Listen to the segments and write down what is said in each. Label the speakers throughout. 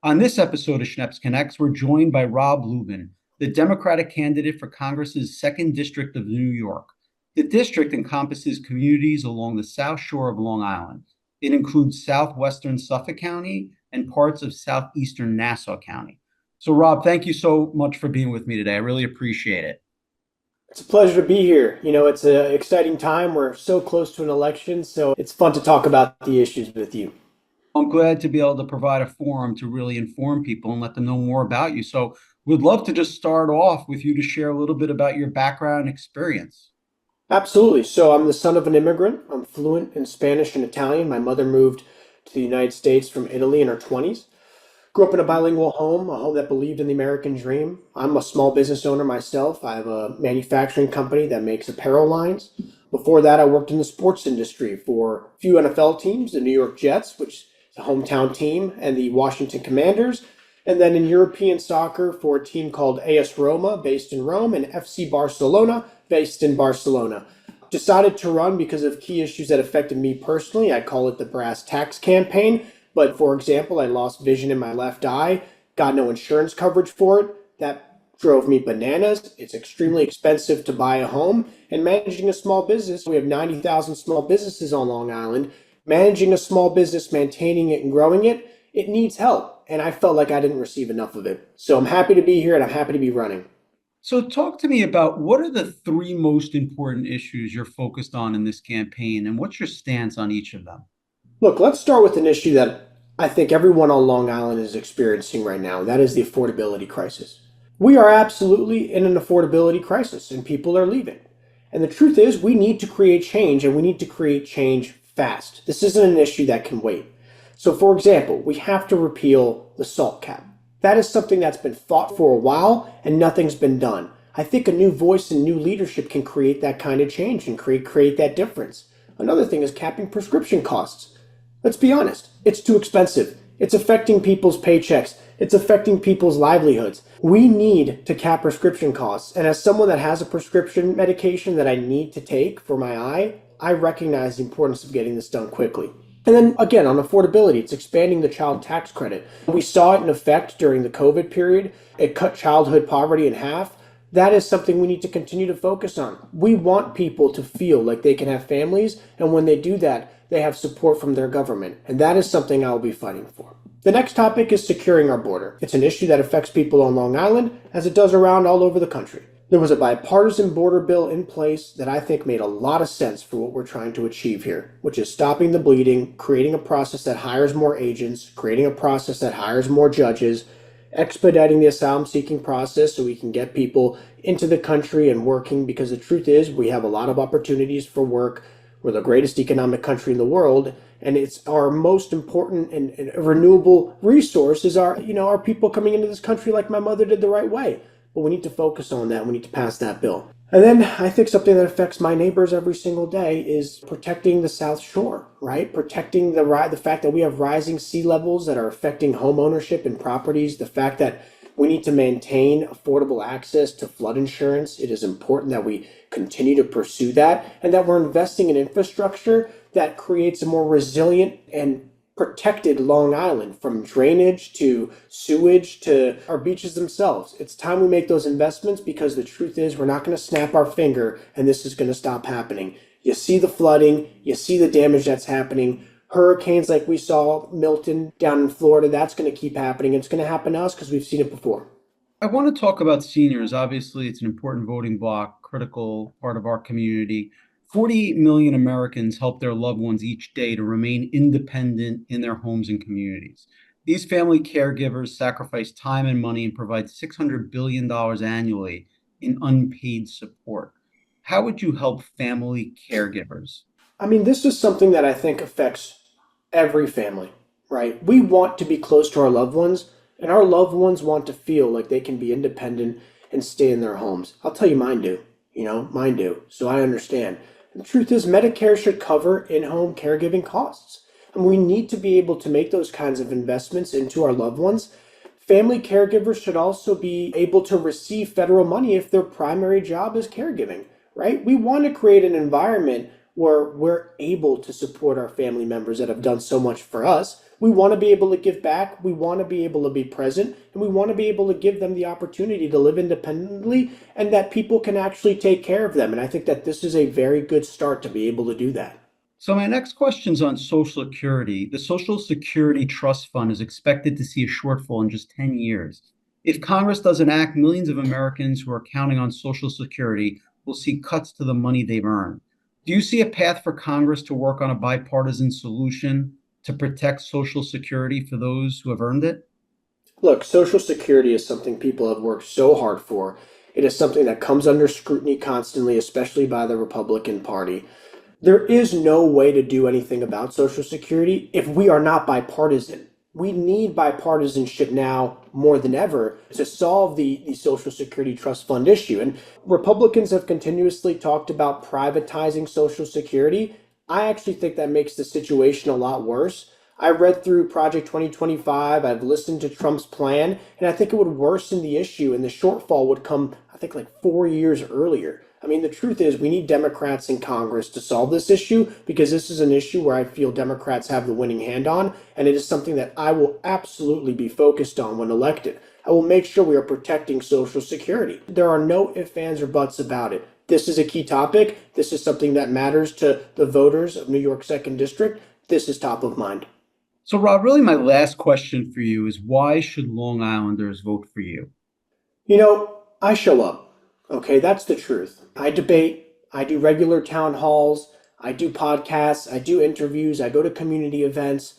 Speaker 1: On this episode of Schneps Connects, we're joined by Rob Lubin, the Democratic candidate for Congress's 2nd District of New York. The district encompasses communities along the South Shore of Long Island. It includes southwestern Suffolk County and parts of southeastern Nassau County. So, Rob, thank you so much for being with me today. I really appreciate it.
Speaker 2: It's a pleasure to be here. It's an exciting time. We're so close to an election, so it's fun to talk about the issues with you.
Speaker 1: I'm glad to be able to provide a forum to really inform people and let them know more about you. So, we'd love to just start off with you to share a little bit about your background and experience.
Speaker 2: Absolutely. So I'm the son of an immigrant. I'm fluent in Spanish and Italian. My mother moved to the United States from Italy in her 20s. Grew up in a bilingual home, a home that believed in the American dream. I'm a small business owner myself. I have a manufacturing company that makes apparel lines. Before that, I worked in the sports industry for a few NFL teams, the New York Jets, which is a hometown team, and the Washington Commanders. And then in European soccer for a team called AS Roma, based in Rome, and FC Barcelona, based in Barcelona. Decided to run because of key issues that affected me personally. I call it the brass tacks campaign. But for example, I lost vision in my left eye, got no insurance coverage for it. That drove me bananas. It's extremely expensive to buy a home. And managing a small business, we have 90,000 small businesses on Long Island. Managing a small business, maintaining it and growing it, it needs help. And I felt like I didn't receive enough of it. So I'm happy to be here and I'm happy to be running.
Speaker 1: So, talk to me about what are the three most important issues you're focused on in this campaign, and what's your stance on each of them?
Speaker 2: Look, let's start with an issue that I think everyone on Long Island is experiencing right now. That is the affordability crisis. We are absolutely in an affordability crisis and people are leaving. And the truth is, we need to create change and we need to create change fast. This isn't an issue that can wait. So, for example, we have to repeal the SALT cap. That is something that's been fought for a while and nothing's been done. I think a new voice and new leadership can create that kind of change and create that difference. Another thing is capping prescription costs. Let's be honest, it's too expensive. It's affecting people's paychecks. It's affecting people's livelihoods. We need to cap prescription costs. And as someone that has a prescription medication that I need to take for my eye, I recognize the importance of getting this done quickly. And then again, on affordability, it's expanding the child tax credit. We saw it in effect during the COVID period. It cut childhood poverty in half. That is something we need to continue to focus on. We want people to feel like they can have families, and when they do that, they have support from their government. And that is something I'll be fighting for. The next topic is securing our border. It's an issue that affects people on Long Island, as it does around all over the country. There was a bipartisan border bill in place that I think made a lot of sense for what we're trying to achieve here, which is stopping the bleeding, creating a process that hires more agents, creating a process that hires more judges, expediting the asylum seeking process so we can get people into the country and working, because the truth is we have a lot of opportunities for work. We're the greatest economic country in the world, and it's our most important and renewable resource is our people coming into this country like my mother did the right way. But we need to focus on that. We need to pass that bill. And then I think something that affects my neighbors every single day is protecting the South Shore, right? Protecting the fact that we have rising sea levels that are affecting home ownership and properties, the fact that we need to maintain affordable access to flood insurance. It is important that we continue to pursue that and that we're investing in infrastructure that creates a more resilient and protected Long Island, from drainage to sewage to our beaches themselves. It's time we make those investments, because the truth is we're not going to snap our finger and this is going to stop happening. You see the flooding, you see the damage that's happening. Hurricanes like we saw Milton down in Florida, that's going to keep happening. It's going to happen to us because we've seen it before.
Speaker 1: I want to talk about seniors. Obviously, it's an important voting bloc, critical part of our community. 48 million Americans help their loved ones each day to remain independent in their homes and communities. These family caregivers sacrifice time and money and provide $600 billion annually in unpaid support. How would you help family caregivers?
Speaker 2: I mean, this is something that I think affects every family, right? We want to be close to our loved ones, and our loved ones want to feel like they can be independent and stay in their homes. I'll tell you, mine do. Mine do. So I understand. And the truth is, Medicare should cover in-home caregiving costs. And we need to be able to make those kinds of investments into our loved ones. Family caregivers should also be able to receive federal money if their primary job is caregiving, right? We want to create an environment where we're able to support our family members that have done so much for us, We want to be able to give back, we want to be able to be present, and we want to be able to give them the opportunity to live independently and that people can actually take care of them. And I think that this is a very good start to be able to do that.
Speaker 1: So my next question is on Social Security. The Social Security Trust Fund is expected to see a shortfall in just 10 years. If Congress doesn't act, millions of Americans who are counting on Social Security will see cuts to the money they've earned. Do you see a path for Congress to work on a bipartisan solution to protect Social Security for those who have earned it?
Speaker 2: Look, Social Security is something people have worked so hard for. It is something that comes under scrutiny constantly, especially by the Republican Party. There is no way to do anything about Social Security if we are not bipartisan. We need bipartisanship now more than ever to solve the Social Security Trust Fund issue. And Republicans have continuously talked about privatizing Social Security. I actually think that makes the situation a lot worse. I read through Project 2025, I've listened to Trump's plan, and I think it would worsen the issue, and the shortfall would come, I think, like 4 years earlier. I mean, the truth is, we need Democrats in Congress to solve this issue because this is an issue where I feel Democrats have the winning hand on, and it is something that I will absolutely be focused on when elected. I will make sure we are protecting Social Security. There are no ifs, ands, or buts about it. This is a key topic. This is something that matters to the voters of New York 2nd District. This is top of mind.
Speaker 1: So, Rob, really my last question for you is why should Long Islanders vote for you?
Speaker 2: I show up. Okay, that's the truth. I debate, I do regular town halls, I do podcasts, I do interviews, I go to community events.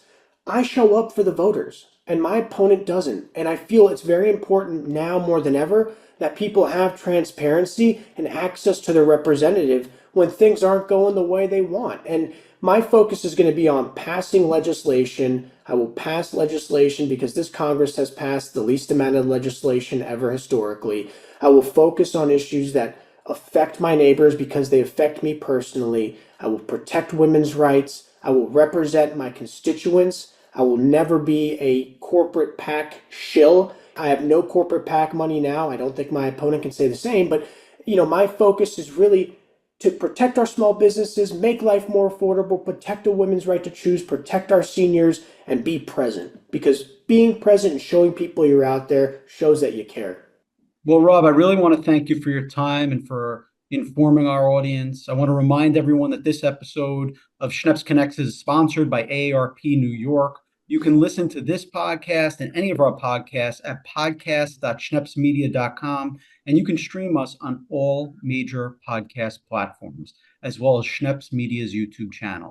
Speaker 2: I show up for the voters, and my opponent doesn't. And I feel it's very important now more than ever that people have transparency and access to their representative when things aren't going the way they want. And my focus is going to be on passing legislation. I will pass legislation because this Congress has passed the least amount of legislation ever historically. I will focus on issues that affect my neighbors because they affect me personally. I will protect women's rights. I will represent my constituents. I will never be a corporate PAC shill. I have no corporate PAC money now. I don't think my opponent can say the same, but my focus is really to protect our small businesses, make life more affordable, protect a women's right to choose, protect our seniors, and be present. Because being present and showing people you're out there shows that you care.
Speaker 1: Well, Rob, I really want to thank you for your time and for informing our audience. I want to remind everyone that this episode of Schneps Connects is sponsored by AARP New York. You can listen to this podcast and any of our podcasts at podcast.schnepsmedia.com, and you can stream us on all major podcast platforms, as well as Schneps Media's YouTube channel.